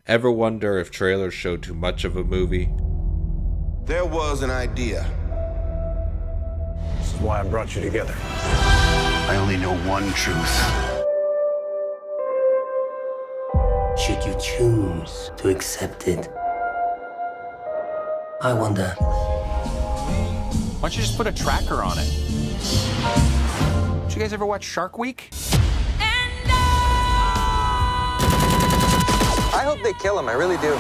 Ever wonder if trailers show too much of a movie? There was an idea. This is why I brought you together. I only know one truth. Should you choose to accept it? I wonder. Why don't you just put a tracker on it? Did you guys ever watch Shark Week? I hope they kill him, I really do.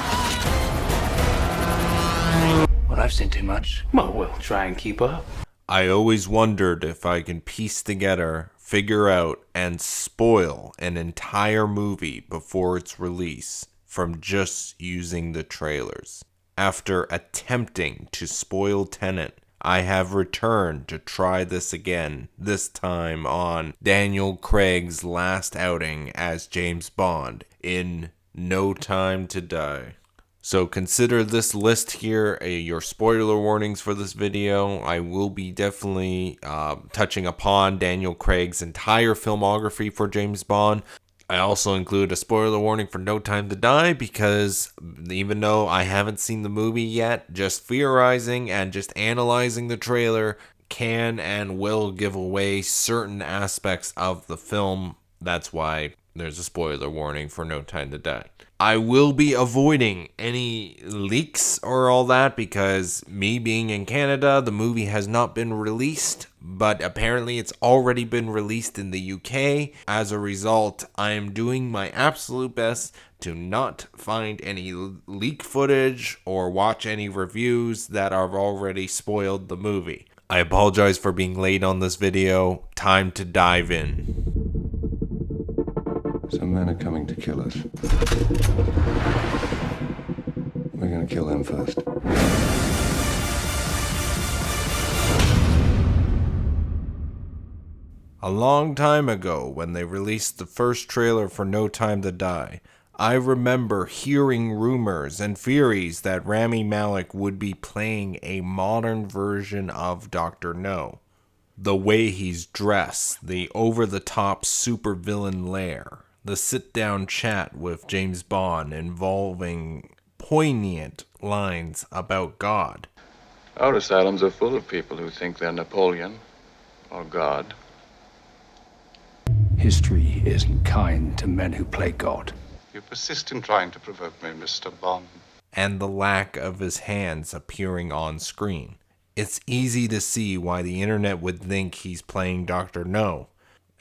Well, I've seen too much. Well, we'll try and keep up. I always wondered if I can piece together, figure out, and spoil an entire movie before its release from just using the trailers. After attempting to spoil Tenet, I have returned to try this again, this time on Daniel Craig's last outing as James Bond in No Time to Die. So consider this list here your spoiler warnings for this video. I will be definitely touching upon Daniel Craig's entire filmography for James Bond. I also include a spoiler warning for No Time to Die because even though I haven't seen the movie yet, just theorizing and just analyzing the trailer can and will give away certain aspects of the film. That's why there's a spoiler warning for No Time to Die. I will be avoiding any leaks or all that because me being in Canada, the movie has not been released, but apparently it's already been released in the UK. As a result, I am doing my absolute best to not find any leak footage or watch any reviews that have already spoiled the movie. I apologize for being late on this video. Time to dive in. Some men are coming to kill us. We're gonna kill them first. A long time ago, when they released the first trailer for No Time to Die, I remember hearing rumors and theories that Rami Malek would be playing a modern version of Dr. No. The way he's dressed, the over-the-top supervillain Lair, the sit-down chat with James Bond involving poignant lines about God. Our asylums are full of people who think they're Napoleon or God. History isn't kind to men who play God. You persist in trying to provoke me, Mr. Bond. And the lack of his hands appearing on screen. It's easy to see why the internet would think he's playing Dr. No,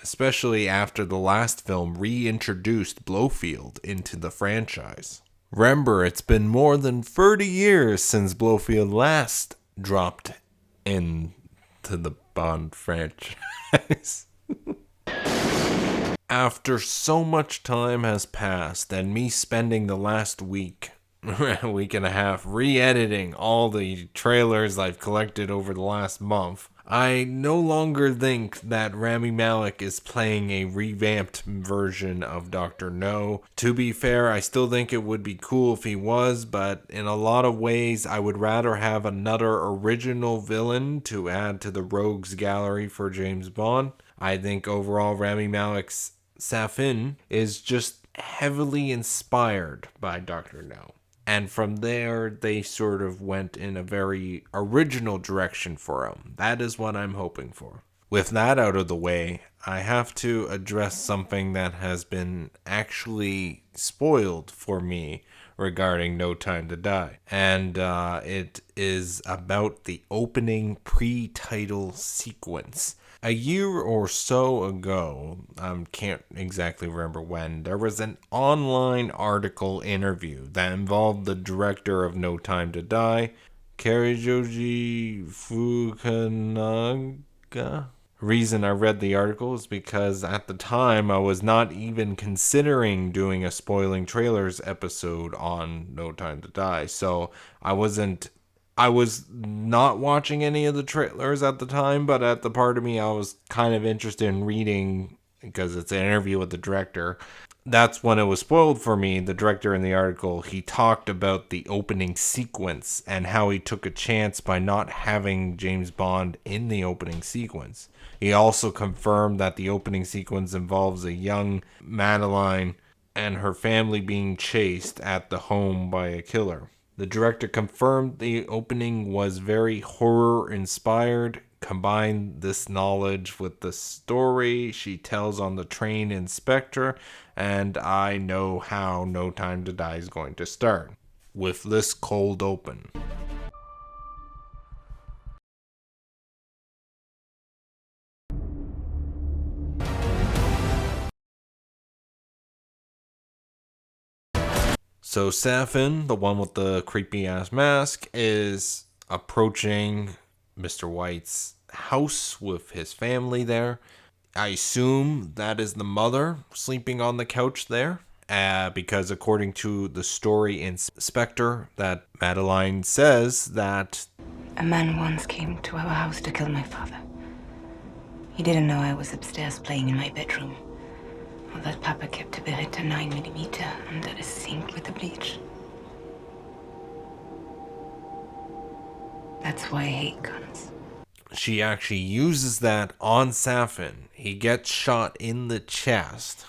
especially after the last film reintroduced Blofeld into the franchise. Remember, it's been more than 30 years since Blofeld last dropped into the Bond franchise. After so much time has passed and me spending the last week and a half re-editing all the trailers I've collected over the last month, I no longer think that Rami Malek is playing a revamped version of Dr. No. To be fair, I still think it would be cool if he was, but in a lot of ways, I would rather have another original villain to add to the rogues gallery for James Bond. I think overall Rami Malek's Safin is just heavily inspired by Dr. No. And from there, they sort of went in a very original direction for him. That is what I'm hoping for. With that out of the way, I have to address something that has been actually spoiled for me regarding No Time to Die. And it is about the opening pre-title sequence. A year or so ago, I can't exactly remember when, there was an online article interview that involved the director of No Time to Die, Karijoji Fukunaga. Reason I read the article is because at the time I was not even considering doing a spoiling trailers episode on No Time to Die, so I was not watching any of the trailers at the time, but at the part of me I was kind of interested in reading because it's an interview with the director. That's when it was spoiled for me. The director in the article, he talked about the opening sequence and how he took a chance by not having James Bond in the opening sequence. He also confirmed that the opening sequence involves a young Madeline and her family being chased at the home by a killer. The director confirmed the opening was very horror inspired, combined this knowledge with the story she tells on the train inspector, and I know how No Time to Die is going to start, with this cold open. So Safin, the one with the creepy ass mask, is approaching Mr. White's house with his family there. I assume that is the mother sleeping on the couch there, because according to the story inspector, that Madeline says that a man once came to our house to kill my father. He didn't know I was upstairs playing in my bedroom. Well, that Papa kept a Beretta 9mm under the sink with the bleach. That's why I hate guns. she actually uses that on Safin. He gets shot in the chest.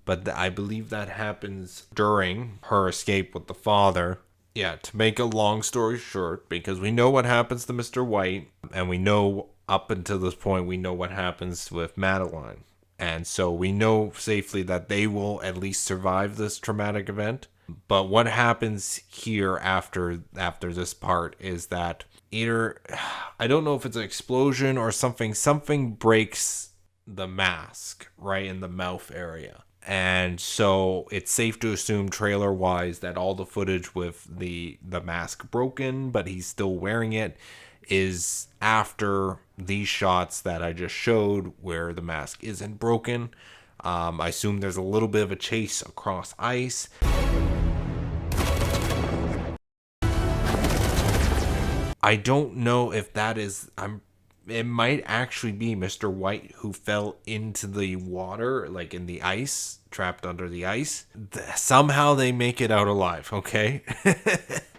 But I believe that happens during her escape with the father. Yeah, to make a long story short, because we know what happens to Mr. White, and we know up until this point, we know what happens with Madeline. And so we know safely that they will at least survive this traumatic event. But what happens here after this part is that either, I don't know if it's an explosion or something breaks the mask right in the mouth area. And so it's safe to assume trailer wise that all the footage with the mask broken, but he's still wearing it, is after these shots that I just showed where the mask isn't broken. I assume there's a little bit of a chase across ice. I don't know if that is, it might actually be Mr. White who fell into the water, like in the ice, trapped under the ice. Somehow they make it out alive, okay?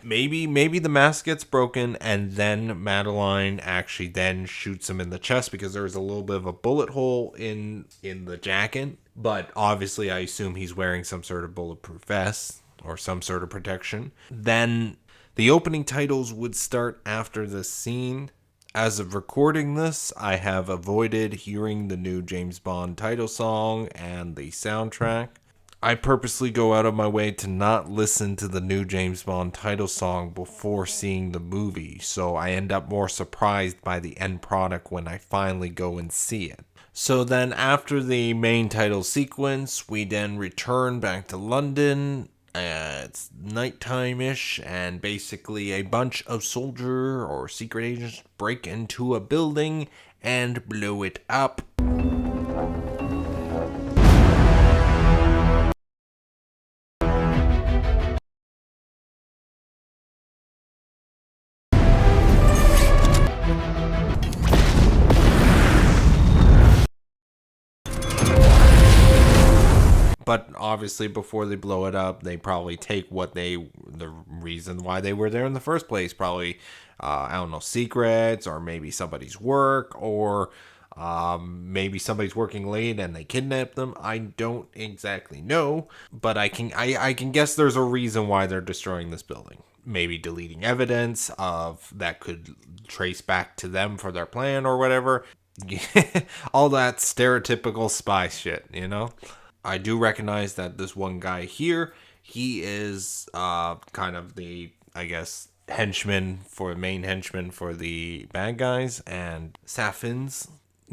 Maybe the mask gets broken and then Madeline actually then shoots him in the chest because there's a little bit of a bullet hole in the jacket. But obviously I assume he's wearing some sort of bulletproof vest or some sort of protection. Then the opening titles would start after this scene. As of recording this, I have avoided hearing the new James Bond title song and the soundtrack. I purposely go out of my way to not listen to the new James Bond title song before seeing the movie, so I end up more surprised by the end product when I finally go and see it. So then after the main title sequence, we then return back to London. It's nighttime-ish, and basically a bunch of soldier or secret agents break into a building and blow it up. But obviously before they blow it up, they probably take the reason why they were there in the first place. Probably, I don't know, secrets, or maybe somebody's work, or maybe somebody's working late and they kidnap them. I don't exactly know, but I can guess there's a reason why they're destroying this building. Maybe deleting evidence of that could trace back to them for their plan or whatever. All that stereotypical spy shit, you know? I do recognize that this one guy here, he is kind of the, I guess, main henchman for the bad guys and Safin's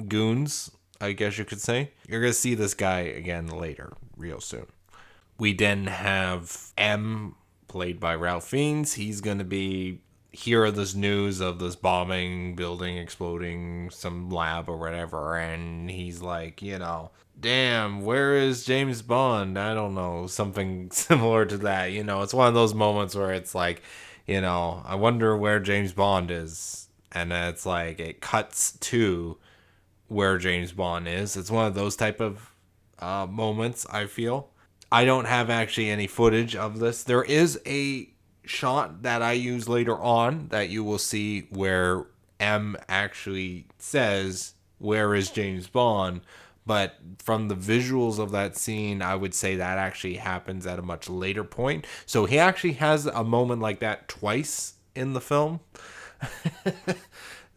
goons, I guess you could say. You're going to see this guy again later, real soon. We then have M, played by Ralph Fiennes. He's going to be hear this news of this bombing, building exploding, some lab or whatever, and he's like, damn, where is James Bond? I don't know, something similar to that. It's one of those moments where it's like, I wonder where James Bond is. And it's like, it cuts to where James Bond is. It's one of those type of moments, I feel. I don't have actually any footage of this. There is a shot that I use later on that you will see where M actually says, where is James Bond? But from the visuals of that scene, I would say that actually happens at a much later point. So he actually has a moment like that twice in the film.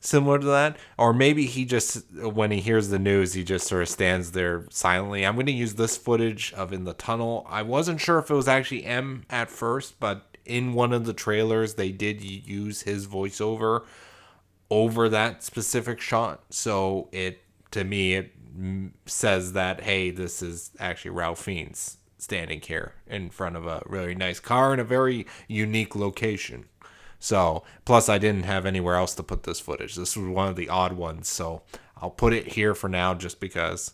Similar to that. Or maybe he just, when he hears the news, he just sort of stands there silently. I'm going to use this footage of in the tunnel. I wasn't sure if it was actually M at first, but in one of the trailers, they did use his voiceover over that specific shot. So it, to me, it says that, hey, this is actually Ralph Fiennes standing here in front of a really nice car in a very unique location. So, plus I didn't have anywhere else to put this footage. This was one of the odd ones, so I'll put it here for now just because.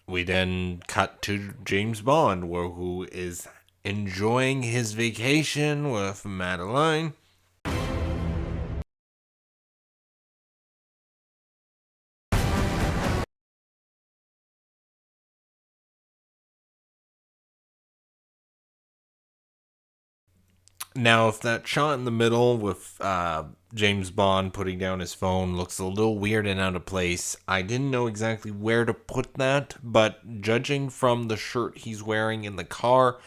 We then cut to James Bond, who is enjoying his vacation with Madeline. Now, if that shot in the middle with James Bond putting down his phone looks a little weird and out of place, I didn't know exactly where to put that, but judging from the shirt he's wearing in the car,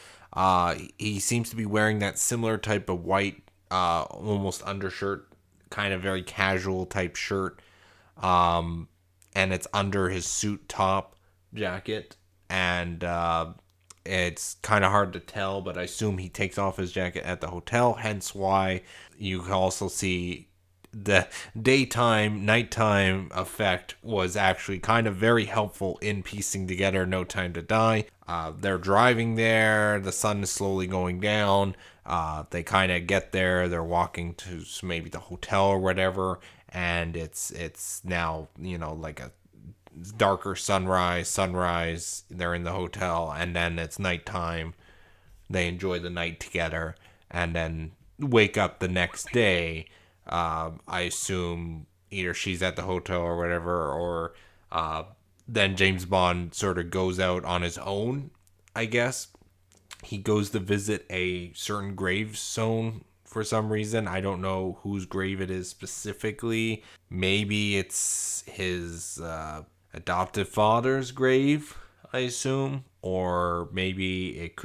he seems to be wearing that similar type of white, almost undershirt, kind of very casual type shirt, and it's under his suit top jacket, and it's kind of hard to tell, but I assume he takes off his jacket at the hotel, hence why you can also see the daytime, nighttime effect was actually kind of very helpful in piecing together No Time to Die. They're driving there, the sun is slowly going down, they kind of get there, they're walking to maybe the hotel or whatever, and it's now, like a darker sunrise, they're in the hotel, and then it's nighttime, they enjoy the night together, and then wake up the next day. I assume either she's at the hotel or whatever, or then James Bond sort of goes out on his own, I guess. He goes to visit a certain gravestone for some reason. I don't know whose grave it is specifically. Maybe it's his adoptive father's grave, I assume, or maybe it's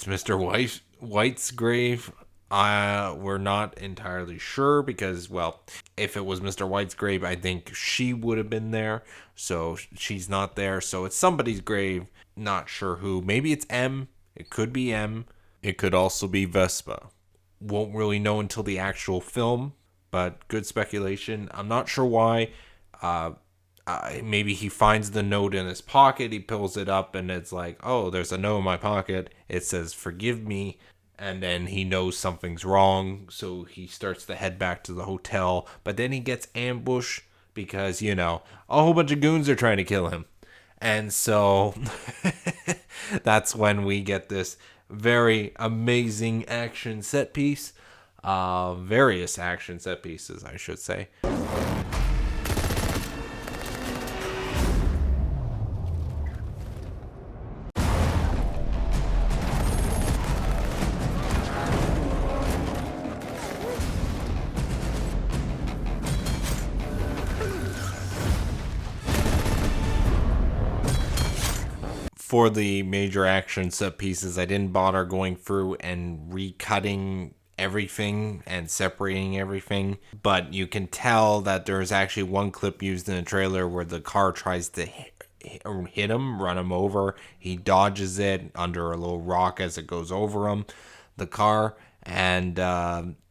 Mr. White's grave. We're not entirely sure because, well, if it was Mr. White's grave, I think she would have been there, so she's not there, so it's somebody's grave, not sure who. Maybe it's M. It could be M. It could also be Vespa. Won't really know until the actual film, but good speculation. I'm not sure why. Maybe he finds the note in his pocket, he pulls it up, and it's like, oh, there's a note in my pocket. It says, forgive me. And then he knows something's wrong, so he starts to head back to the hotel. But then he gets ambushed because, a whole bunch of goons are trying to kill him. And so that's when we get this very amazing action set piece. Various action set pieces, I should say. For the major action set pieces, I didn't bother going through and recutting everything and separating everything, but you can tell that there's actually one clip used in the trailer where the car tries to hit him, run him over. He dodges it under a little rock as it goes over him, the car, and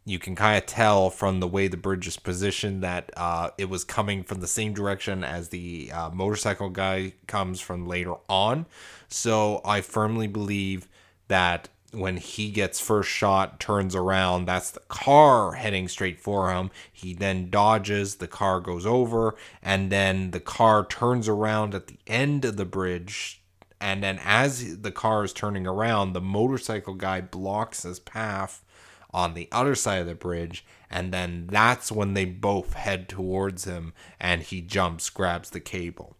you can kind of tell from the way the bridge is positioned that it was coming from the same direction as the motorcycle guy comes from later on. So I firmly believe that when he gets first shot, turns around, that's the car heading straight for him. He then dodges, the car goes over, and then the car turns around at the end of the bridge. And then as the car is turning around, the motorcycle guy blocks his path on the other side of the bridge, and then that's when they both head towards him, and he jumps, grabs the cable.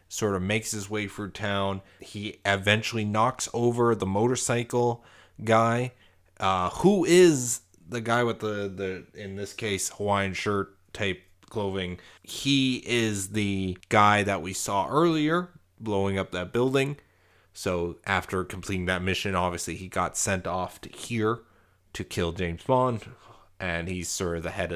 Sort of makes his way through town. He eventually knocks over the motorcycle guy, who is the guy with the in this case Hawaiian shirt type clothing. He is the guy that we saw earlier blowing up that building. So after completing that mission, obviously he got sent off to here to kill James Bond, and he's sort of the head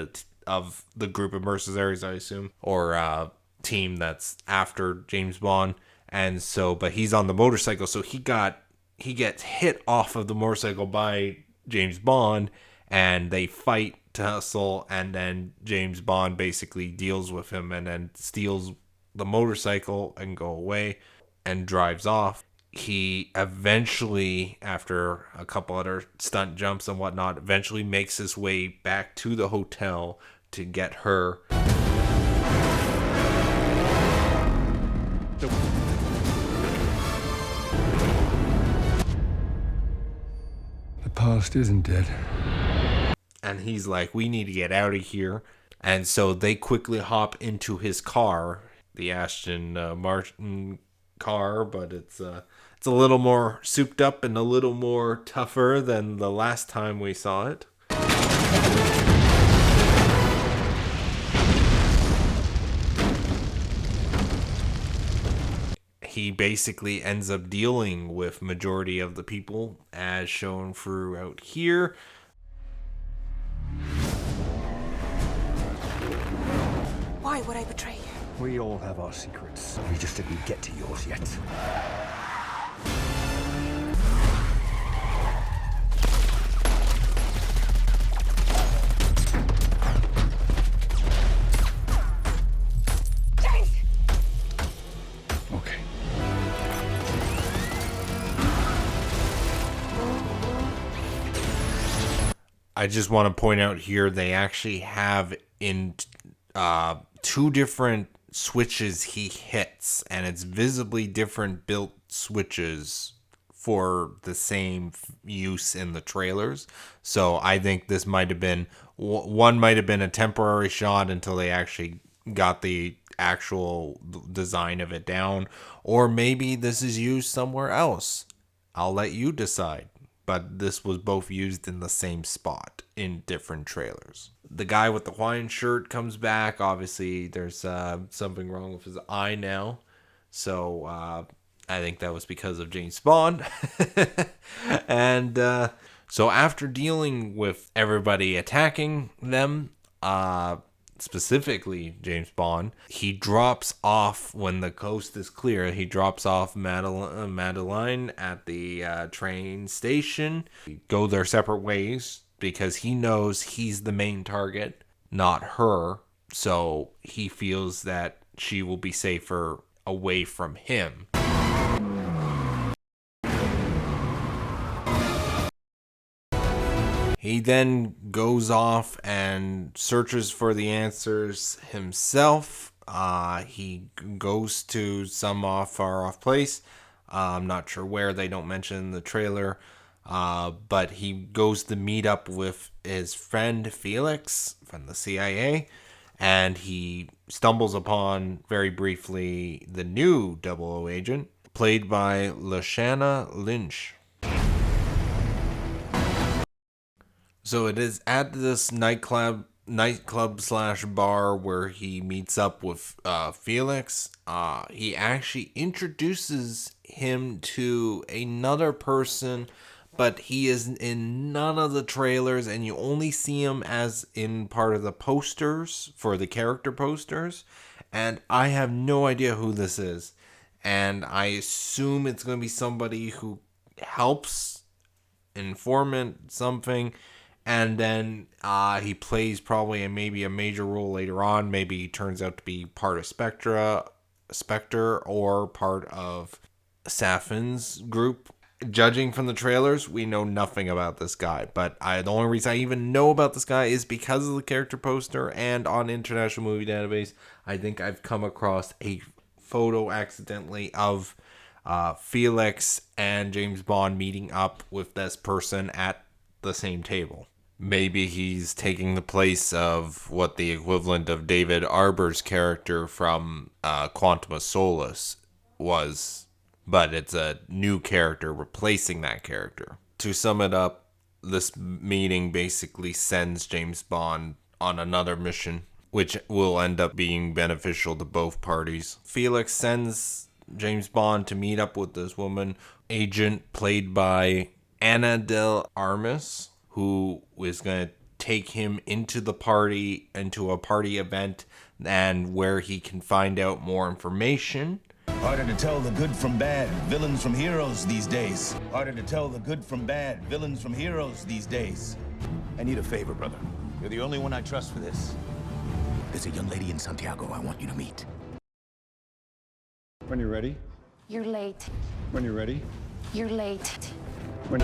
of the group of mercenaries, I assume, or team that's after James Bond. And so, but he's on the motorcycle, so he gets hit off of the motorcycle by James Bond, and they fight, tussle, and then James Bond basically deals with him and then steals the motorcycle and go away and drives off. He eventually, after a couple other stunt jumps and whatnot, eventually makes his way back to the hotel to get her. The past isn't dead. And he's like, we need to get out of here. And so they quickly hop into his car, the Aston Martin car, but it's a little more souped up and a little more tougher than the last time we saw it. He basically ends up dealing with majority of the people as shown throughout here. Why would I betray you? We all have our secrets. We just didn't get to yours yet. Okay. I just want to point out here, they actually have in two different switches he hits, and it's visibly different built switches for the same use in the trailers. So I think this might have been, one might have been a temporary shot until they actually got the actual design of it down, or maybe this is used somewhere else. I'll let you decide. But this was both used in the same spot in different trailers. The guy with the Hawaiian shirt comes back. Obviously, there's something wrong with his eye now. So I think that was because of James Bond. And so after dealing with everybody attacking them, specifically James Bond, he drops off when the coast is clear. He drops off Madeline at the train station. Go their separate ways because he knows he's the main target, not her. So he feels that she will be safer away from him. He then goes off and searches for the answers himself. He goes to some far off place. I'm not sure where, they don't mention in the trailer. But he goes to meet up with his friend Felix from the CIA. And he stumbles upon, very briefly, the new 00 agent, played by Lashana Lynch. So it is at this nightclub slash bar where he meets up with Felix. He actually introduces him to another person, but he is in none of the trailers, and you only see him as in part of the posters for the character posters. And I have no idea who this is, and I assume it's going to be somebody who helps, informant, something. And then he plays probably maybe a major role later on. Maybe he turns out to be part of Spectre or part of Safin's group. Judging from the trailers, we know nothing about this guy. But the only reason I even know about this guy is because of the character poster. And on International Movie Database, I think I've come across a photo accidentally of Felix and James Bond meeting up with this person at the same table. Maybe he's taking the place of what the equivalent of David Arbor's character from Quantum of Solace was, but it's a new character replacing that character. To sum it up, this meeting basically sends James Bond on another mission which will end up being beneficial to both parties. Felix sends James Bond to meet up with this woman, agent played by Ana de Armas, who is going to take him into a party event, and where he can find out more information. Harder to tell the good from bad, villains from heroes these days. Harder to tell the good from bad, villains from heroes these days. I need a favor, brother. You're the only one I trust for this. There's a young lady in Santiago I want you to meet. When you're ready. You're late. When you're ready. You're late. When...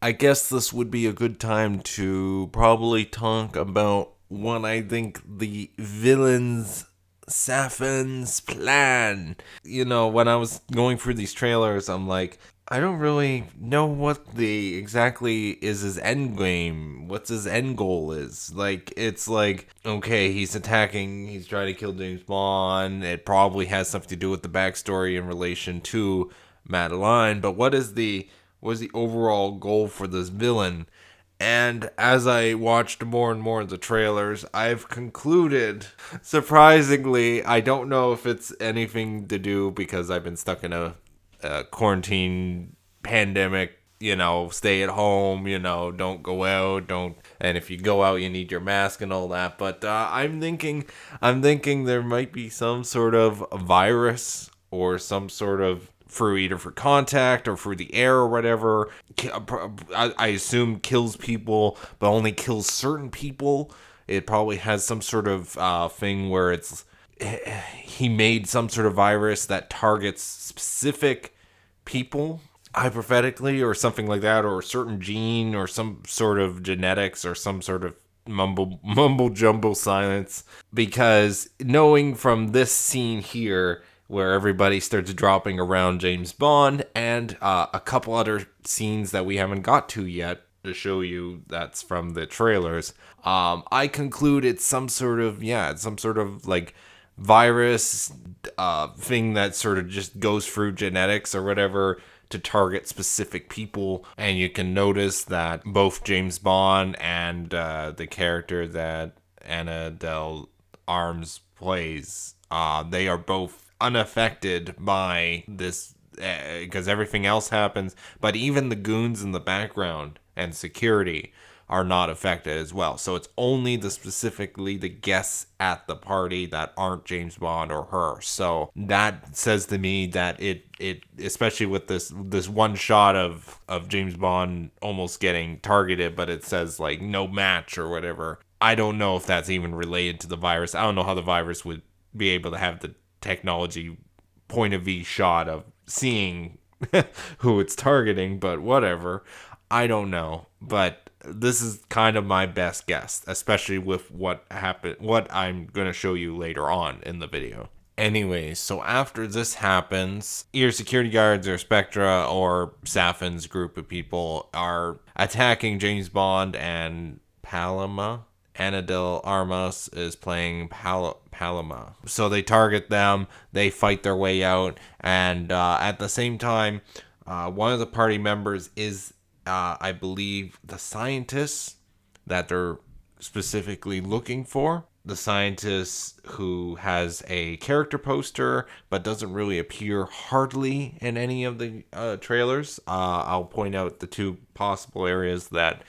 I guess this would be a good time to probably talk about what I think the villain's Safin's plan. You know, when I was going through these trailers, I'm like, I don't really know what the exactly is his end game. What's his end goal is. Like, it's like, okay, he's trying to kill James Bond. It probably has something to do with the backstory in relation to Madeline, but what is the overall goal for this villain? And as I watched more and more of the trailers, I've concluded, surprisingly, I don't know if it's anything to do because I've been stuck in a quarantine pandemic, stay at home, don't go out, and if you go out, you need your mask and all that. But I'm thinking there might be some sort of virus or some sort of, through contact or through the air or whatever, I assume kills people, but only kills certain people. It probably has some sort of thing where he made some sort of virus that targets specific people, hypothetically, or something like that, or a certain gene, or some sort of genetics, or some sort of mumble jumble science. Because knowing from this scene here, where everybody starts dropping around James Bond, and a couple other scenes that we haven't got to yet to show you that's from the trailers, I conclude it's some sort of like virus thing that sort of just goes through genetics or whatever to target specific people. And you can notice that both James Bond and the character that Ana de Armas plays, they are both unaffected by this because everything else happens, but even the goons in the background and security are not affected as well. So it's only specifically the guests at the party that aren't James Bond or her. So that says to me that it especially with this one shot of James Bond almost getting targeted, but it says like no match or whatever. I don't know if that's even related to the virus. I don't know how the virus would be able to have the technology point of view shot of seeing who it's targeting, but whatever. I don't know, but this is kind of my best guess, especially with what I'm going to show you later on in the video. Anyway, so after this happens, either security guards or Spectra or Safin's group of people are attacking James Bond and Paloma. Ana de Armas is playing Paloma. So they target them, they fight their way out, and at the same time, one of the party members is, I believe, the scientist that they're specifically looking for. The scientist who has a character poster, but doesn't really appear hardly in any of the trailers. I'll point out the two possible areas that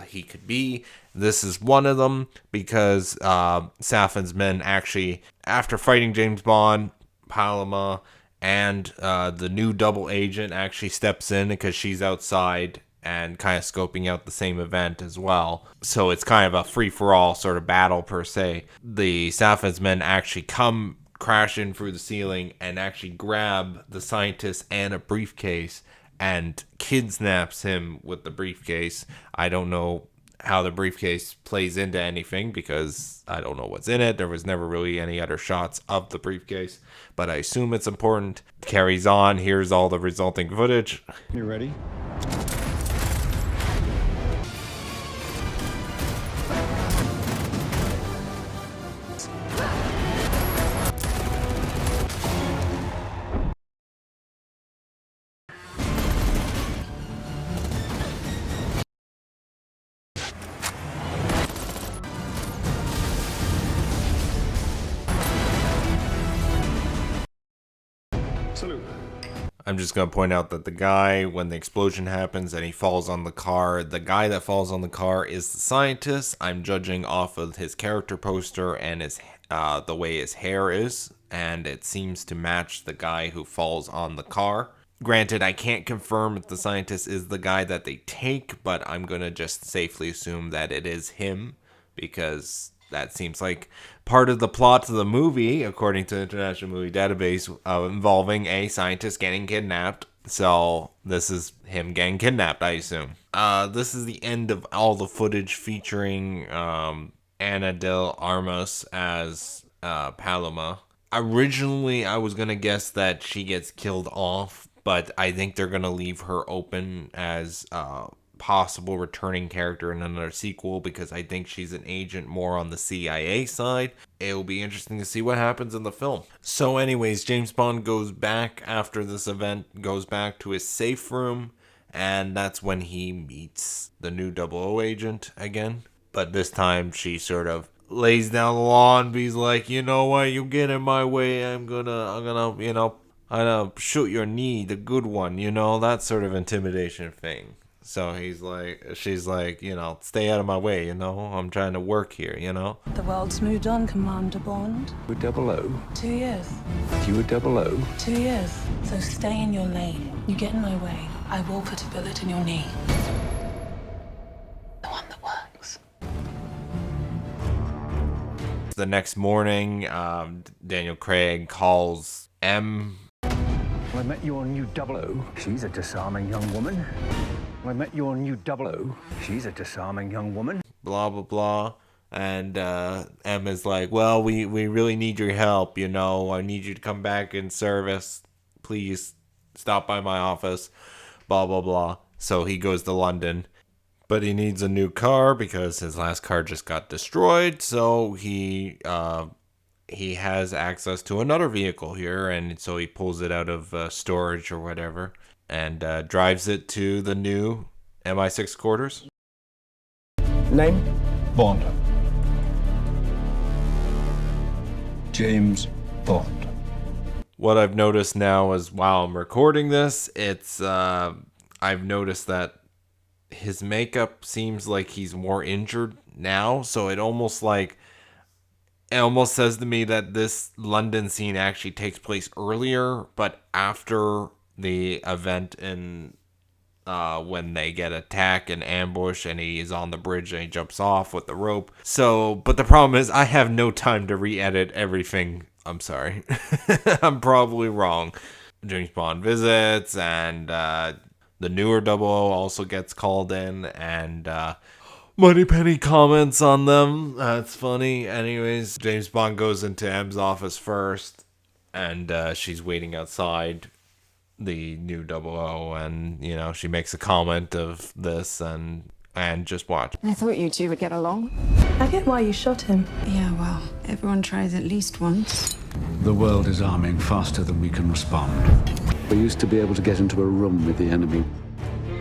he could be. This is one of them because Safin's men actually, after fighting James Bond, Paloma, and the new double agent actually steps in because she's outside and kind of scoping out the same event as well. So it's kind of a free-for-all sort of battle per se. The Safin's men actually come crashing through the ceiling and actually grab the scientist and a briefcase and kidnaps him with the briefcase. I don't know how the briefcase plays into anything because I don't know what's in it. There was never really any other shots of the briefcase, but I assume it's important. Carries on. Here's all the resulting footage. You ready? Salute. I'm just going to point out that the guy, when the explosion happens and he falls on the car, the guy that falls on the car is the scientist. I'm judging off of his character poster and his the way his hair is, and it seems to match the guy who falls on the car. Granted, I can't confirm if the scientist is the guy that they take, but I'm going to just safely assume that it is him, because that seems like part of the plot of the movie, according to the International Movie Database, involving a scientist getting kidnapped. So this is him getting kidnapped, I assume. This is the end of all the footage featuring Ana de Armas as Paloma. Originally, I was going to guess that she gets killed off, but I think they're going to leave her open as possible returning character in another sequel, because I think she's an agent more on the CIA side. It'll be interesting to see what happens in the film. So anyways, James Bond goes back after this event, goes back to his safe room, and that's when he meets the new 00 agent again. But this time she sort of lays down the law and be like, you know what, you get in my way, I'm gonna shoot your knee, the good one, that sort of intimidation thing. So she's like, stay out of my way, I'm trying to work here, The world's moved on, Commander Bond. You were 00. 2 years. You were 00. 2 years. So stay in your lane. You get in my way, I will put a bullet in your knee. The one that works. The next morning, Daniel Craig calls M. I met your new 00. She's a disarming young woman. I met your new 00. She's a disarming young woman. Blah, blah, blah. And M is like, well, we really need your help, I need you to come back in service. Please stop by my office. Blah, blah, blah. So he goes to London. But he needs a new car because his last car just got destroyed. So he has access to another vehicle here. And so he pulls it out of storage or whatever. And drives it to the new MI6 quarters. Name? Bond. James Bond. What I've noticed now is while I'm recording this, it's I've noticed that his makeup seems like he's more injured now. So it almost says to me that this London scene actually takes place earlier, but after the event in when they get attacked and ambush, and he's on the bridge and he jumps off with the rope. So, but the problem is I have no time to re-edit everything. I'm sorry. I'm probably wrong. James Bond visits, and the newer 00 also gets called in, and Moneypenny comments on them. That's funny. Anyways, James Bond goes into M's office first, and she's waiting outside the new 00, and she makes a comment of this, and just watch. I thought you two would get along. I get why you shot him. Yeah, well, everyone tries at least once. The world is arming faster than we can respond. We used to be able to get into a room with the enemy.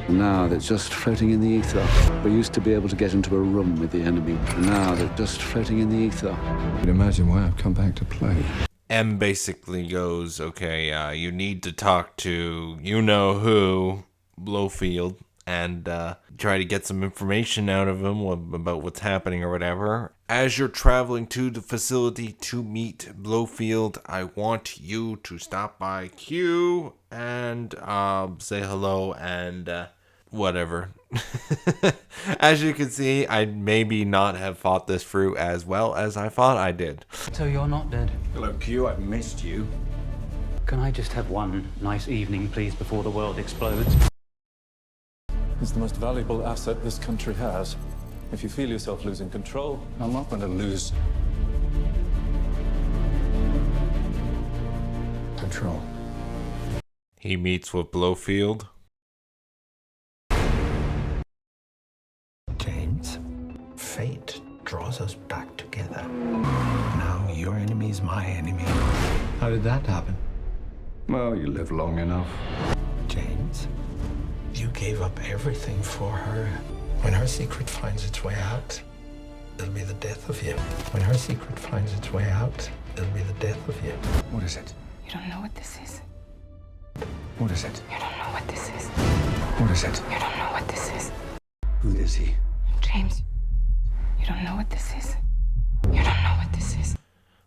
Now they're just floating in the ether. We used to be able to get into a room with the enemy. Now they're just floating in the ether. You can imagine why I've come back to play. M basically goes, okay, you need to talk to you-know-who, Blofeld, and try to get some information out of him about what's happening or whatever. As you're traveling to the facility to meet Blofeld, I want you to stop by Q and say hello and whatever. As you can see, I maybe not have fought this through as well as I thought I did. So you're not dead? Hello, Q. I've missed you. Can I just have one nice evening, please, before the world explodes? It's the most valuable asset this country has. If you feel yourself losing control, I'm not going to lose control. He meets with Blofeld. James, fate draws us back together. Now your enemy is my enemy. How did that happen? Well, you live long enough. James, you gave up everything for her. When her secret finds its way out, it'll be the death of you. When her secret finds its way out, it'll be the death of you. What is it? You don't know what this is? What is it? You don't know what this is. What is it? You don't know what this is. Who is he? James, you don't know what this is. You don't know what this is.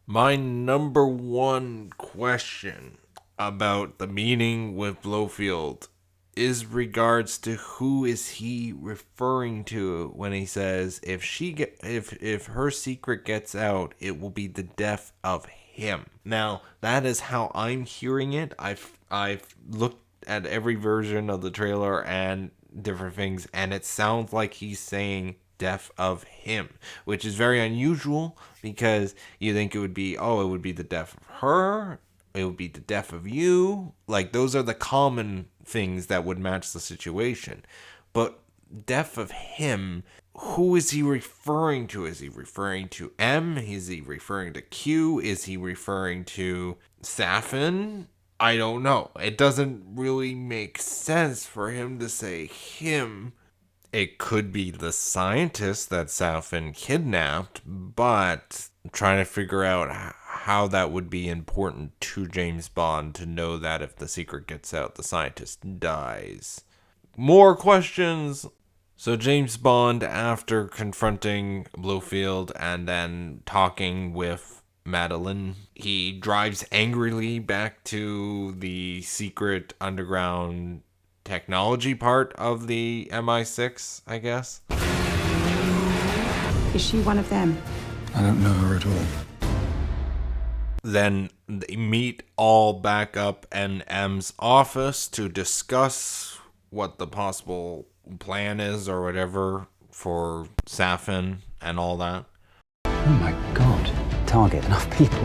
My number one question about the meeting with Blofeld is regards to who is he referring to when he says if her secret gets out, it will be the death of him. Now, that is how I'm hearing it. I've looked at every version of the trailer and different things, and it sounds like he's saying death of him, which is very unusual because you think it would be the death of her, it would be the death of you. Like, those are the common things that would match the situation. But death of him, who is he referring to? Is he referring to M? Is he referring to Q? Is he referring to Safin? I don't know. It doesn't really make sense for him to say him. It could be the scientist that Safin kidnapped, but I'm trying to figure out how that would be important to James Bond to know that if the secret gets out, the scientist dies. More questions. So James Bond, after confronting Blofeld and then talking with Madeline, he drives angrily back to the secret underground technology part of the MI6, I guess. Is she one of them? I don't know her at all. Then they meet all back up in M's office to discuss what the possible plan is or whatever for Safin and all that. Oh my god. Target enough people.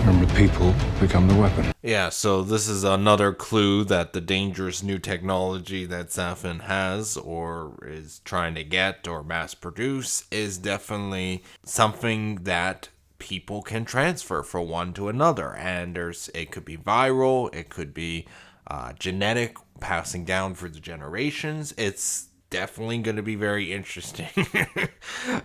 Remember, people become the weapon. Yeah, so this is another clue that the dangerous new technology that Safin has or is trying to get or mass produce is definitely something that people can transfer from one to another. And it could be viral, it could be genetic, passing down through the generations. It's definitely going to be very interesting,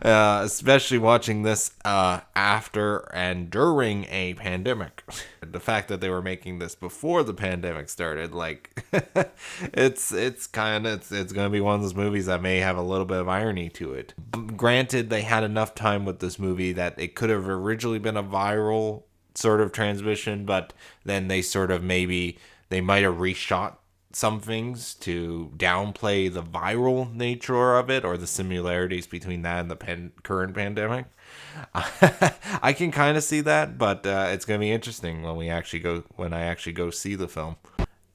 especially watching this after and during a pandemic. The fact that they were making this before the pandemic started, like, it's going to be one of those movies that may have a little bit of irony to it. Granted, they had enough time with this movie that it could have originally been a viral sort of transmission, but then they might have reshot some things to downplay the viral nature of it or the similarities between that and the current pandemic. I can kind of see that, but it's going to be interesting when I actually go see the film.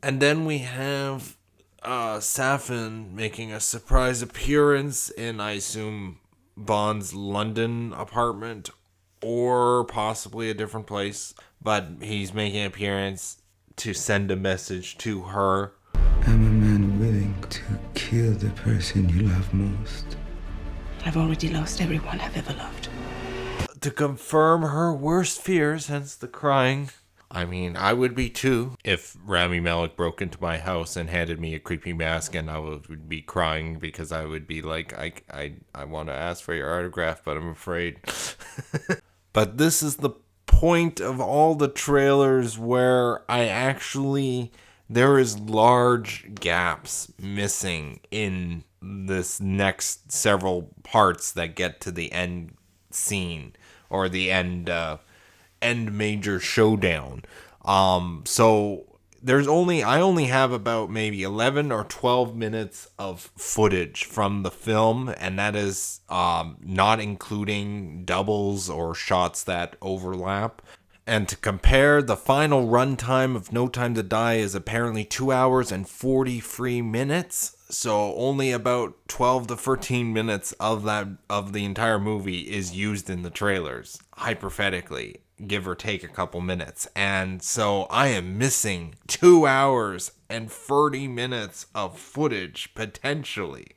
And then we have Safin making a surprise appearance in, I assume, Bond's London apartment or possibly a different place, but he's making an appearance to send a message to her. I'm a man willing to kill the person you love most. I've already lost everyone I've ever loved. To confirm her worst fears, hence the crying. I mean, I would be too if Rami Malek broke into my house and handed me a creepy mask, and I would be crying because I would be like, I want to ask for your autograph, but I'm afraid. But this is the point of all the trailers where there is large gaps missing in this next several parts that get to the end scene or the end major showdown. So I only have about maybe 11 or 12 minutes of footage from the film, and that is not including doubles or shots that overlap. And to compare, the final runtime of No Time to Die is apparently 2 hours and 43 minutes. So only about 12 to 13 minutes of the entire movie is used in the trailers, hypothetically, give or take a couple minutes. And so I am missing 2 hours and 30 minutes of footage, potentially.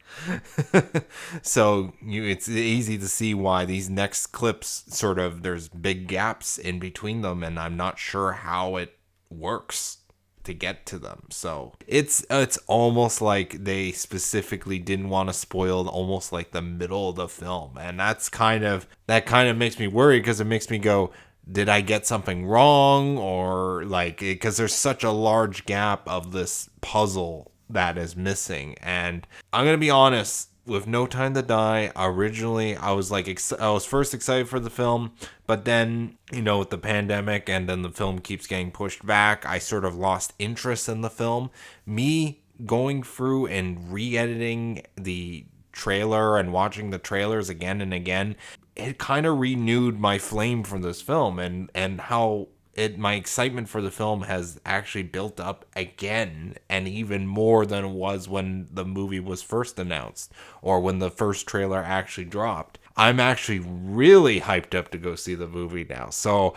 So it's easy to see why these next clips there's big gaps in between them, and I'm not sure how it works to get to them. So it's almost like they specifically didn't want to spoil almost like the middle of the film, and that kind of makes me worry, because it makes me go, did I get something wrong, or like, because there's such a large gap of this puzzle that is missing. And I'm gonna be honest, with No Time to Die, originally I was like, I was first excited for the film, but then, with the pandemic and then the film keeps getting pushed back, I sort of lost interest in the film. Me going through and re-editing the trailer and watching the trailers again and again, it kind of renewed my flame for this film, and how my excitement for the film has actually built up again, and even more than it was when the movie was first announced or when the first trailer actually dropped. I'm actually really hyped up to go see the movie now. So,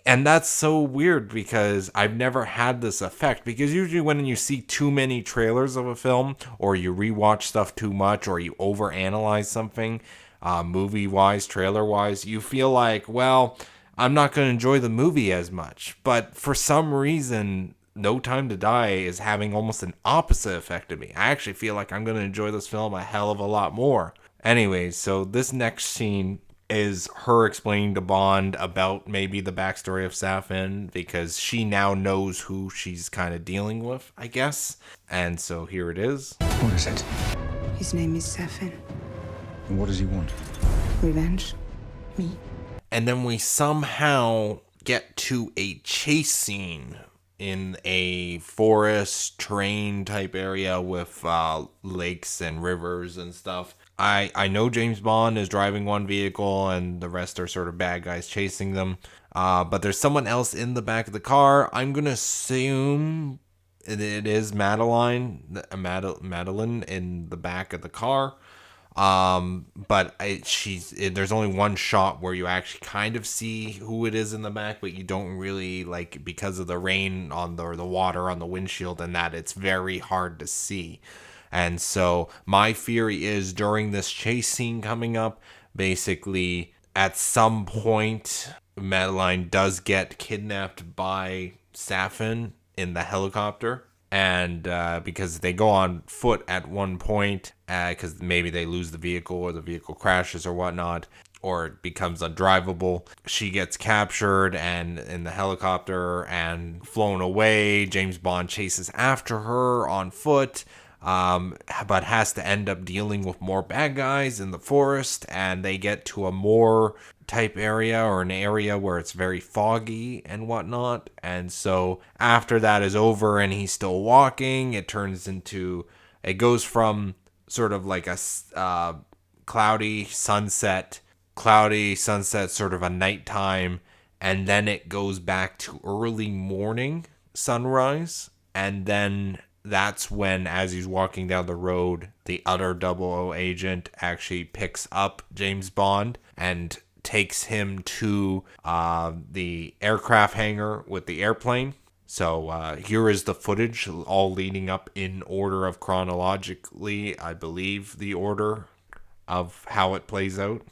and that's so weird because I've never had this effect, because usually when you see too many trailers of a film, or you rewatch stuff too much, or you overanalyze something, movie-wise, trailer-wise, you feel like, well, I'm not going to enjoy the movie as much. But for some reason, No Time to Die is having almost an opposite effect to me. I actually feel like I'm going to enjoy this film a hell of a lot more. Anyways, so this next scene is her explaining to Bond about maybe the backstory of Safin, because she now knows who she's kind of dealing with, I guess. And so here it is. What is it? His name is Safin. And what does he want? Revenge. Me. And then we somehow get to a chase scene in a forest train type area with lakes and rivers and stuff. I know James Bond is driving one vehicle and the rest are sort of bad guys chasing them. But there's someone else in the back of the car. I'm going to assume it is Madeline in the back of the car. But there's only one shot where you actually kind of see who it is in the back, but you don't really, like, because of the rain on the water on the windshield and that, it's very hard to see. And so my theory is, during this chase scene coming up, basically at some point Madeline does get kidnapped by Safin in the helicopter. And because they go on foot at one point, because maybe they lose the vehicle or the vehicle crashes or whatnot, or it becomes undrivable, she gets captured and in the helicopter and flown away. James Bond chases after her on foot, but has to end up dealing with more bad guys in the forest, and they get to a more type area, or an area where it's very foggy and whatnot. And so after that is over and he's still walking, it goes from sort of like a cloudy sunset, sort of a nighttime, and then it goes back to early morning sunrise. And then that's when, as he's walking down the road, the other 00 agent actually picks up James Bond and takes him to the aircraft hangar with the airplane. So here is the footage, all leading up in order of chronologically, I believe, the order of how it plays out.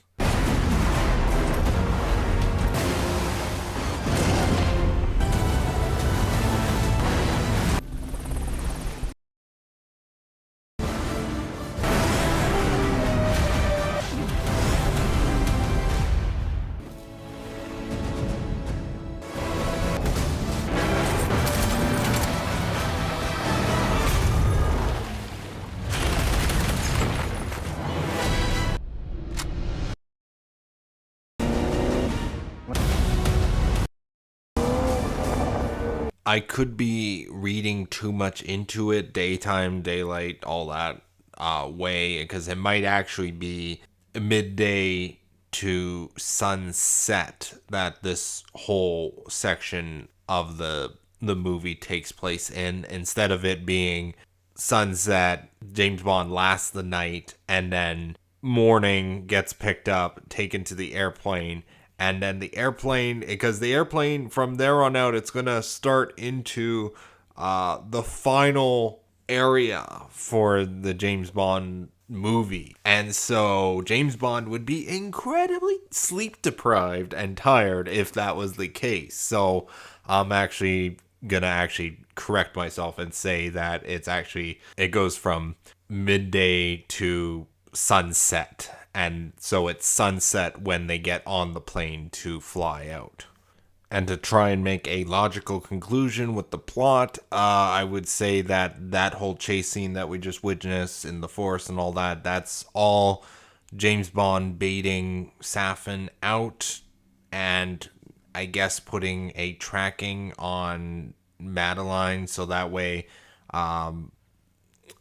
I could be reading too much into it, daytime, daylight, all that way, because it might actually be midday to sunset that this whole section of the movie takes place in, instead of it being sunset, James Bond lasts the night, and then morning gets picked up, taken to the airplane. And then the airplane, because the airplane from there on out, it's going to start into the final area for the James Bond movie. And so James Bond would be incredibly sleep deprived and tired if that was the case. So I'm actually going to correct myself and say that it goes from midday to sunset. and so it's sunset when they get on the plane to fly out. And to try and make a logical conclusion with the plot, I would say that that whole chase scene that we just witnessed in the forest and all that, that's all James Bond baiting Safin out and I guess putting a tracking on Madeline so that way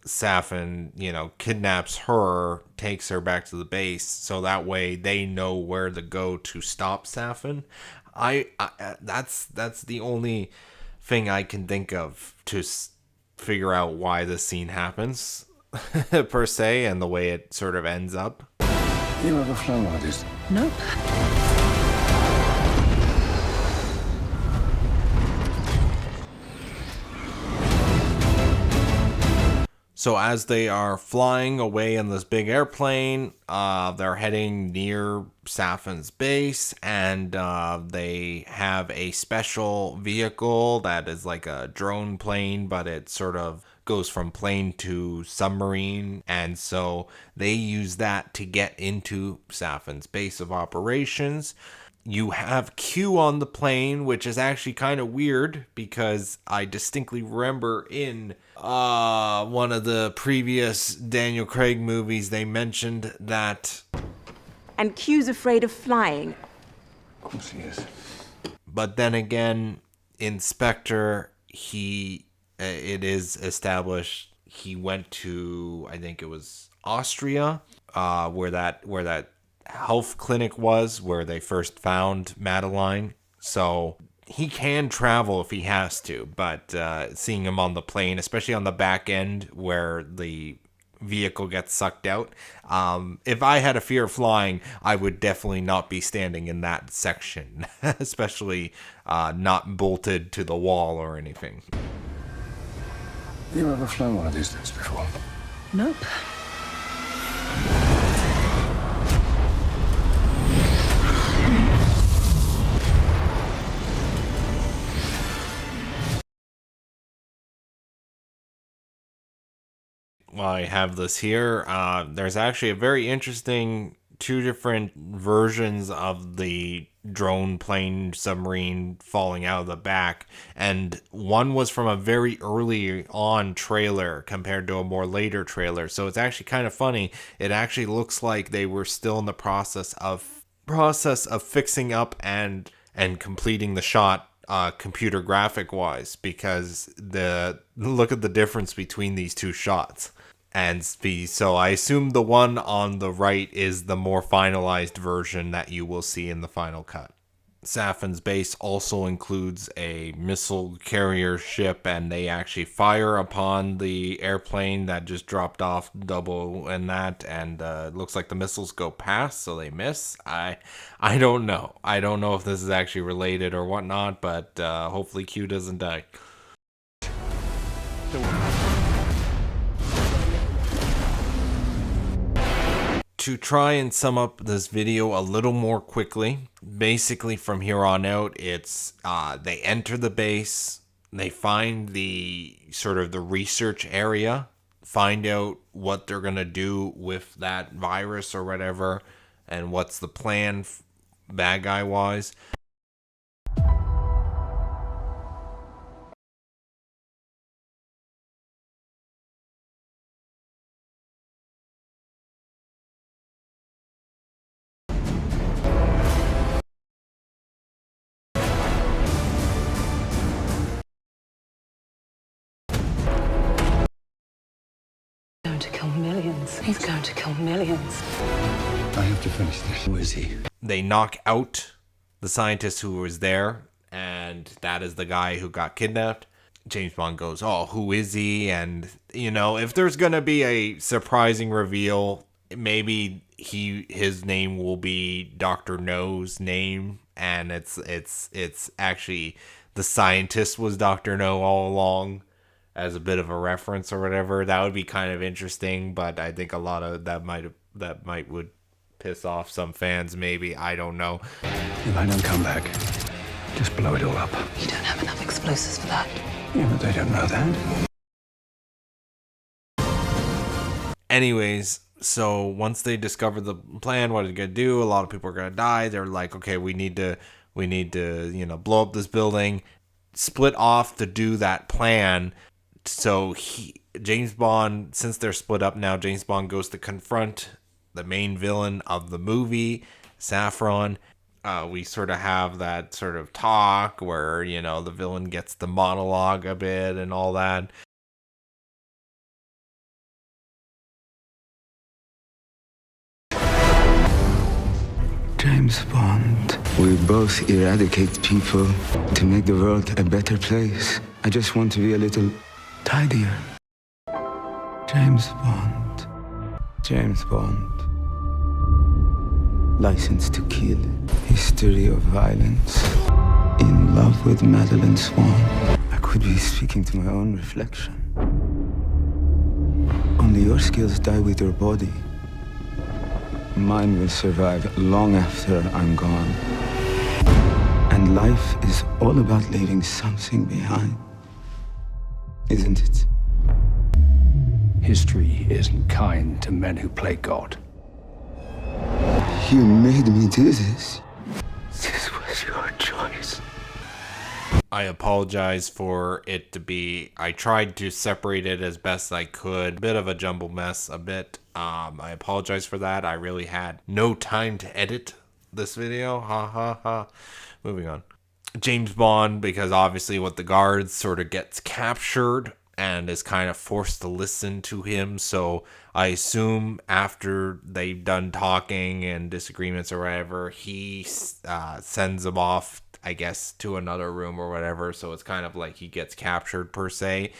Safin, kidnaps her, takes her back to the base so that way they know where to go to stop Safin. That's the only thing I can think of to figure out why this scene happens per se, and the way it sort of ends up. You ever flown like this? Nope. So as they are flying away in this big airplane, they're heading near Safin's base, and they have a special vehicle that is like a drone plane, but it sort of goes from plane to submarine, and so they use that to get into Safin's base of operations. You have Q on the plane, which is actually kind of weird because I distinctly remember in one of the previous Daniel Craig movies, they mentioned that. And Q's afraid of flying. Of course he is. But then again, in Spectre, it is established he went to, I think it was Austria, where that health clinic was, where they first found Madeline. So he can travel if he has to, but seeing him on the plane, especially on the back end where the vehicle gets sucked out, if I had a fear of flying, I would definitely not be standing in that section, especially not bolted to the wall or anything. You ever flown one of these things before? Nope. I have this here. There's actually a very interesting two different versions of the drone plane submarine falling out of the back, and one was from a very early on trailer compared to a more later trailer, so it's actually kind of funny. It actually looks like they were still in the process of fixing up and completing the shot computer graphic wise, because look at the difference between these two shots. And so I assume the one on the right is the more finalized version that you will see in the final cut. Safin's base also includes a missile carrier ship, and they actually fire upon the airplane that just dropped off double in that, and it looks like the missiles go past, so they miss. I don't know. I don't know if this is actually related or whatnot, but hopefully Q doesn't die. To try and sum up this video a little more quickly, basically from here on out, it's they enter the base, they find the sort of the research area, find out what they're going to do with that virus or whatever, and what's the plan bad guy wise. He's going to kill millions. I have to finish this. Who is he? They knock out the scientist who was there, and that is the guy who got kidnapped. James Bond goes, "Oh, who is he?" And, if there's going to be a surprising reveal, maybe his name will be Dr. No's name, and it's actually the scientist was Dr. No all along, as a bit of a reference or whatever. That would be kind of interesting, but I think a lot of that might would piss off some fans, maybe. I don't know. If I don't come back, just blow it all up. You don't have enough explosives for that. Yeah, but they don't know that. Anyways, So once they discover the plan, what are they gonna do? A lot of people are gonna die. They're like, okay, we need to, blow up this building, split off to do that plan. So James Bond, since they're split up now, James Bond goes to confront the main villain of the movie, Saffron. We sort of have that sort of talk where, the villain gets the monologue a bit and all that. James Bond. We both eradicate people to make the world a better place. I just want to be a little tidier. James Bond. James Bond. License to Kill. History of violence. In love with Madeline Swan. I could be speaking to my own reflection. Only your skills die with your body. Mine will survive long after I'm gone. And life is all about leaving something behind. Isn't it? History isn't kind to men who play God. You made me do this. This was your choice. I apologize for it to be... I tried to separate it as best I could. Bit of a jumble mess, a bit. I apologize for that. I really had no time to edit this video. Ha ha ha. Moving on. James Bond, because obviously what the guards sort of gets captured and is kind of forced to listen to him. So I assume after they've done talking and disagreements or whatever, he sends them off, I guess, to another room or whatever. So it's kind of like he gets captured per se.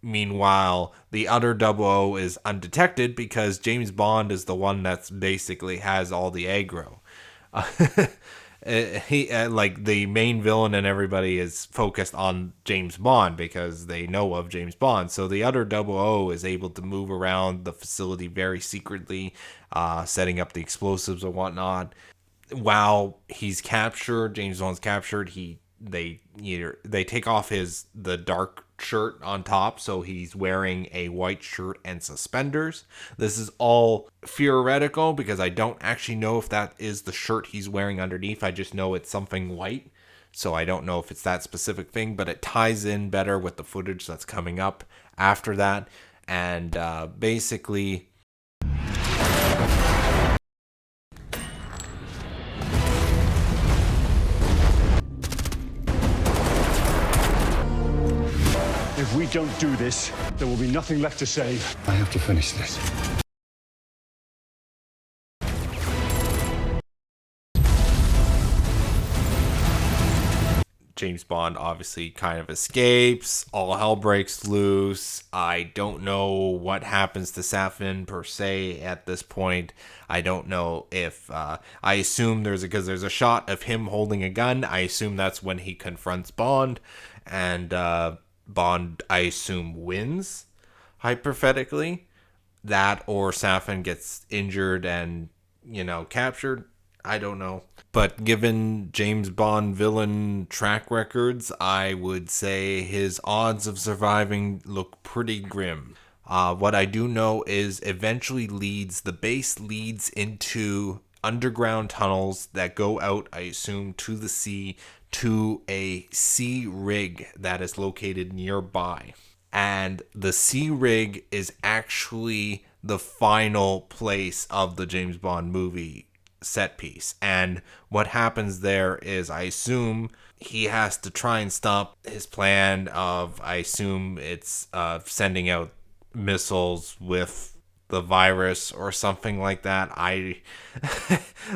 Meanwhile, the other 00 is undetected because James Bond is the one that's basically has all the aggro. Like the main villain and everybody is focused on James Bond because they know of James Bond. So the other 00 is able to move around the facility very secretly, setting up the explosives and whatnot. While he's captured, James Bond's captured, they take off the dark shirt on top, so he's wearing a white shirt and suspenders. This is all theoretical because I don't actually know if that is the shirt he's wearing underneath. I just know it's something white, so I don't know if it's that specific thing, but it ties in better with the footage that's coming up after that. And basically, If we don't do this, there will be nothing left to save. I have to finish this. James Bond obviously kind of escapes. All hell breaks loose. I don't know what happens to Safin per se at this point. I don't know if I assume because there's a shot of him holding a gun. I assume that's when he confronts Bond, and Bond, I assume, wins, hypothetically. That or Safin gets injured and, captured. I don't know. But given James Bond villain track records, I would say his odds of surviving look pretty grim. What I do know is eventually the base leads into underground tunnels that go out, I assume, to the sea, to a sea rig that is located nearby. And the sea rig is actually the final place of the James Bond movie set piece. And what happens there is, I assume, he has to try and stop his plan of, I assume it's sending out missiles with the virus or something like that.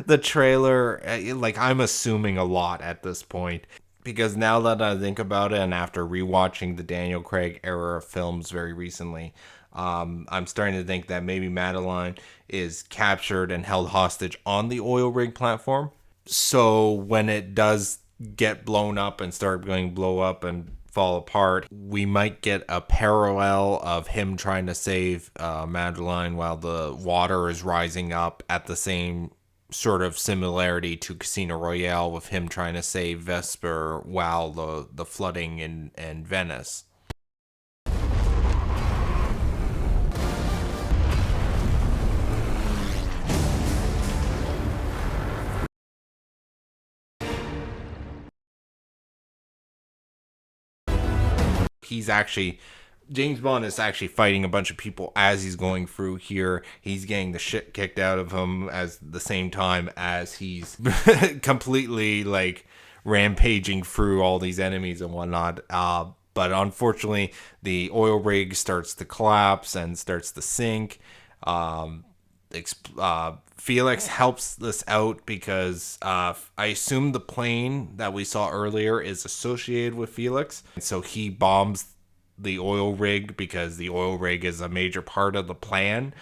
The trailer, I'm assuming a lot at this point, because now that I think about it, and after rewatching the Daniel Craig era of films very recently, I'm starting to think that maybe Madeline is captured and held hostage on the oil rig platform. So when it does get blown up and start blow up and fall apart, we might get a parallel of him trying to save Madeline while the water is rising up, at the same sort of similarity to Casino Royale with him trying to save Vesper while the flooding in Venice. James Bond is actually fighting a bunch of people as he's going through here. He's getting the shit kicked out of him as the same time as he's completely like rampaging through all these enemies and whatnot. But unfortunately, the oil rig starts to collapse and starts to sink. Felix helps this out because I assume the plane that we saw earlier is associated with Felix. So he bombs the oil rig because the oil rig is a major part of the plan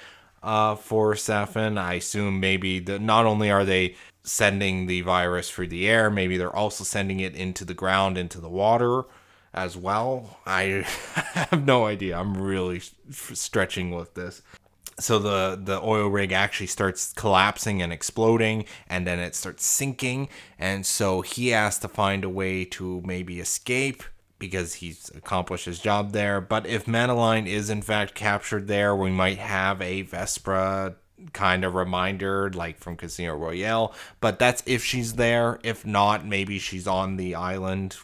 for Safin. I assume maybe not only are they sending the virus through the air, maybe they're also sending it into the ground, into the water as well. I have no idea. I'm really stretching with this. So the oil rig actually starts collapsing and exploding, and then it starts sinking. And so he has to find a way to maybe escape because he's accomplished his job there. But if Madeline is in fact captured there, we might have a Vesper kind of reminder like from Casino Royale. But that's if she's there. If not, maybe she's on the island.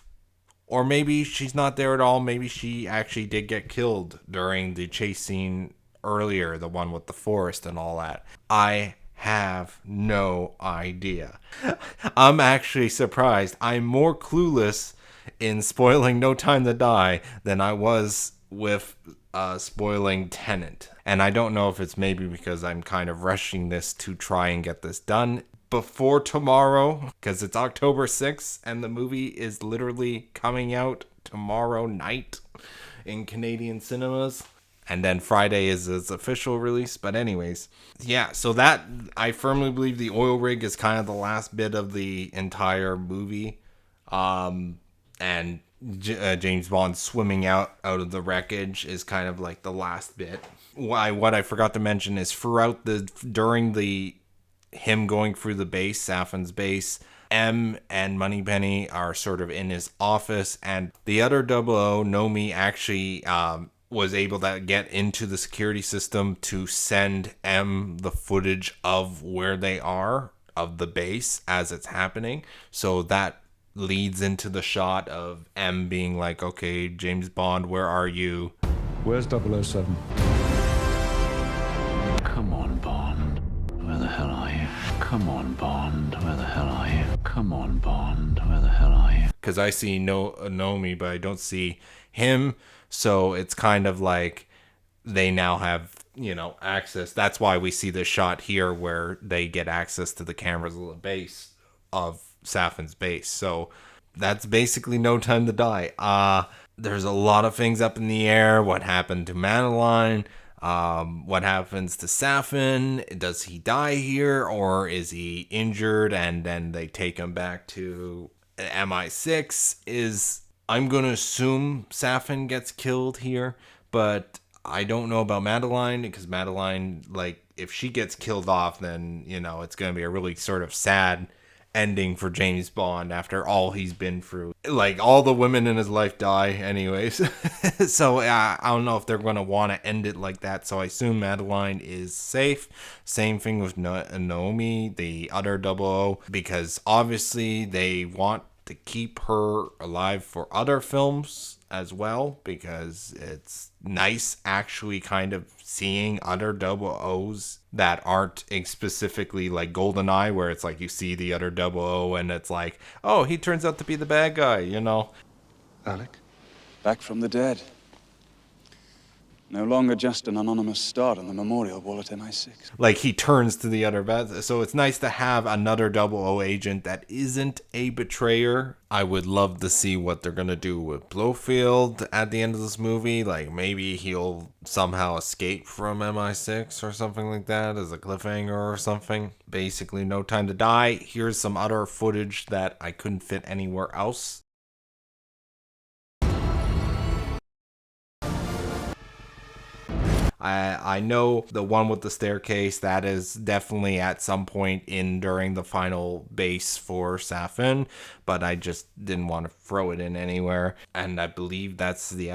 Or maybe she's not there at all. Maybe she actually did get killed during the chase scene earlier, the one with the forest and all that. I have no idea. I'm actually surprised. I'm more clueless in spoiling No Time to Die than I was with spoiling Tenet. And I don't know if it's maybe because I'm kind of rushing this to try and get this done before tomorrow, because it's October 6th and the movie is literally coming out tomorrow night in Canadian cinemas. And then Friday is its official release. But anyways, yeah, so that, I firmly believe the oil rig is kind of the last bit of the entire movie. And James Bond swimming out of the wreckage is kind of like the last bit. What I forgot to mention is during him going through the base, Safin's base, M and Moneypenny are sort of in his office, and the other 00, Nomi, actually was able to get into the security system to send M the footage of where they are, of the base as it's happening. So that leads into the shot of M being like, okay, James Bond, where are you? Where's 007? Come on, Bond. Where the hell are you? Come on, Bond. Where the hell are you? Come on, Bond. Where the hell are you? Because I see Nomi, but I don't see him. So it's kind of like they now have, access. That's why we see this shot here where they get access to the cameras of the base of Safin's base. So that's basically No Time to Die. There's a lot of things up in the air. What happened to Madeline? What happens to Safin? Does he die here, or is he injured and then they take him back to MI6? I'm going to assume Safin gets killed here, but I don't know about Madeline, because Madeline, like, if she gets killed off, then, it's going to be a really sort of sad ending for James Bond after all he's been through. Like, all the women in his life die anyways. So I don't know if they're going to want to end it like that. So I assume Madeline is safe. Same thing with Naomi, the other 00, because obviously they want to keep her alive for other films as well, because it's nice actually kind of seeing other 00s that aren't specifically like GoldenEye, where it's like you see the other 00 and it's like, oh, he turns out to be the bad guy, Alec, back from the dead. No longer just an anonymous star on the memorial wall at MI6. Like, he turns to the other bad. So it's nice to have another 00 agent that isn't a betrayer. I would love to see what they're going to do with Blofeld at the end of this movie. Like, maybe he'll somehow escape from MI6 or something like that as a cliffhanger or something. Basically, No Time to Die. Here's some other footage that I couldn't fit anywhere else. I know the one with the staircase, that is definitely at some point during the final base for Safin, but I just didn't want to throw it in anywhere. And I believe that's the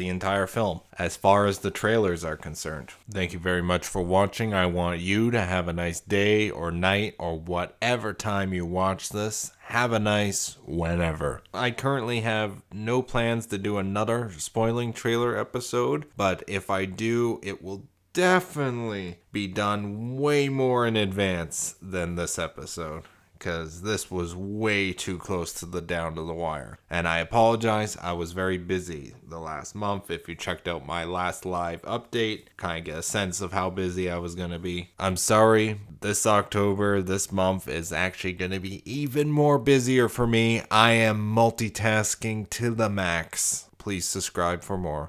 entire film as far as the trailers are concerned. Thank you very much for watching. I want you to have a nice day or night or whatever time you watch this. have a nice whenever. I currently have no plans to do another spoiling trailer episode, but if I do, it will definitely be done way more in advance than this episode, because this was way too close to the down to the wire. And I apologize, I was very busy the last month. If you checked out my last live update, kind of get a sense of how busy I was going to be. I'm sorry, this October, this month is actually going to be even more busier for me. I am multitasking to the max. Please subscribe for more.